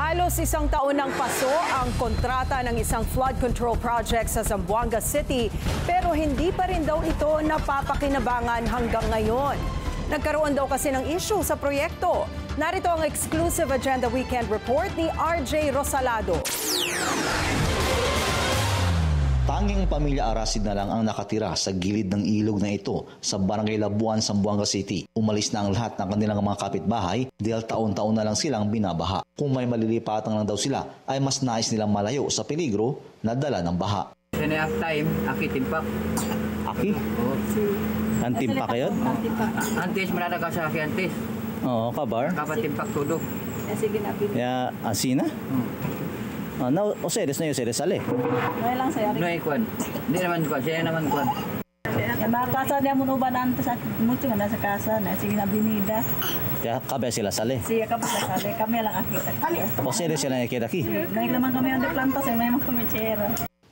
Halos isang taon ng paso ang kontrata ng isang flood control project sa Zamboanga City pero hindi pa rin daw ito napapakinabangan hanggang ngayon. Nagkaroon daw kasi ng issue sa proyekto. Narito ang exclusive Agenda Weekend report ni RJ Rosalado. Tanging pamilya Arasid na lang ang nakatira sa gilid ng ilog na ito sa Barangay Labuan, Zamboanga City. Umalis na ang lahat ng kanilang mga kapitbahay dahil taon-taon na lang silang binabaha. Kung may malilipatan lang daw sila ay mas nais nilang malayo sa peligro na dala ng baha. Enough time, aki timpak. Aki? Ang timpak yun? Antes, manada ka sa aki antes. Oo, kabar. Kapat timpak tudo. Sige na, pili. Ya, asina? No, o seres na yun, seres ale. May lang sa'yo. No, ikwan. Hindi naman kwan, siya naman kwan. Mga kasa niya mo ba na sa mucho nga nasa kasa na sige na binida. Kaya kabe sila sale. Siya ka pa sale, kami lang akita. O seres sila nakikita ki. May laman kami ang planta sa may mga kumitsera.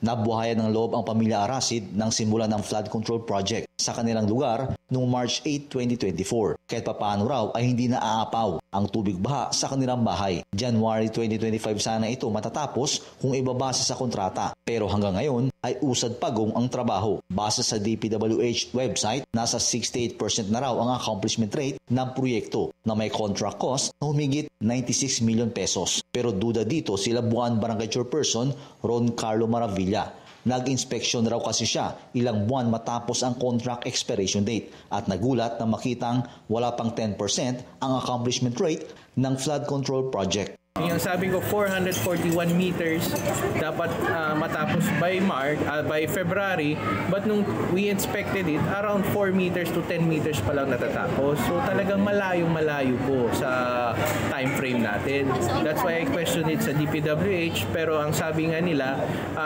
Nabuhayan ng loob ang pamilya Arasid nang simulan ng flood control project sa kanilang lugar noong March 8, 2024. Kahit papaano raw ay hindi na aapaw ang tubig baha sa kanilang bahay. January 2025 sana ito matatapos kung ibabase sa kontrata. Pero hanggang ngayon ay usad pagong ang trabaho. Base sa DPWH website, nasa 68% na raw ang accomplishment rate ng proyekto na may contract cost na humigit 96 million pesos. Pero duda dito sila Labuan Barangay Chairperson Ron Carlo Maravilla. Nag-inspeksyon raw kasi siya ilang buwan matapos ang contract expiration date at nagulat na makitang wala pang 10% ang accomplishment rate ng flood control project. Yung sabi ko 441 meters dapat matapos by February, but nung we inspected it, around 4 meters to 10 meters pa lang natatapos. So talagang malayo po sa time frame natin. That's why I questioned it sa DPWH, pero ang sabi nga nila,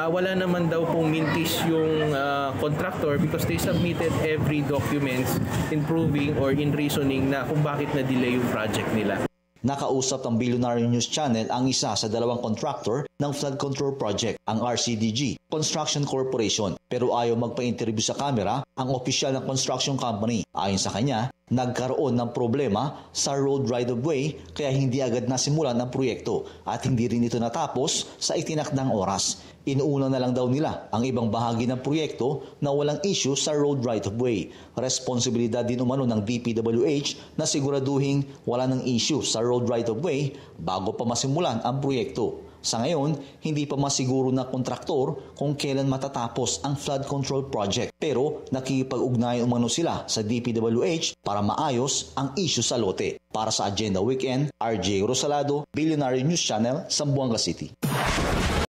wala naman daw pong mintis yung contractor because they submitted every documents in proving or in reasoning na kung bakit na-delay yung project nila. Nakausap ng Billionaire News Channel ang isa sa dalawang contractor ng flood control project, ang RCDG Construction Corporation. Pero ayaw magpa-interview sa camera ang opisyal ng construction company. Ayon sa kanya, nagkaroon ng problema sa road right-of-way kaya hindi agad nasimulan ang proyekto at hindi rin ito natapos sa itinakdang oras. Inuuna na lang daw nila ang ibang bahagi ng proyekto na walang issue sa road right-of-way. Responsibilidad din umano ng DPWH na siguraduhin wala ng issue sa road right-of-way bago pa masimulan ang proyekto. Sa ngayon, hindi pa masiguro ng kontraktor kung kailan matatapos ang flood control project. Pero nakikipag-ugnayan umano sila sa DPWH para maayos ang issue sa lote. Para sa Agenda Weekend, RJ Rosalado, Billionaire News Channel, Zamboanga City.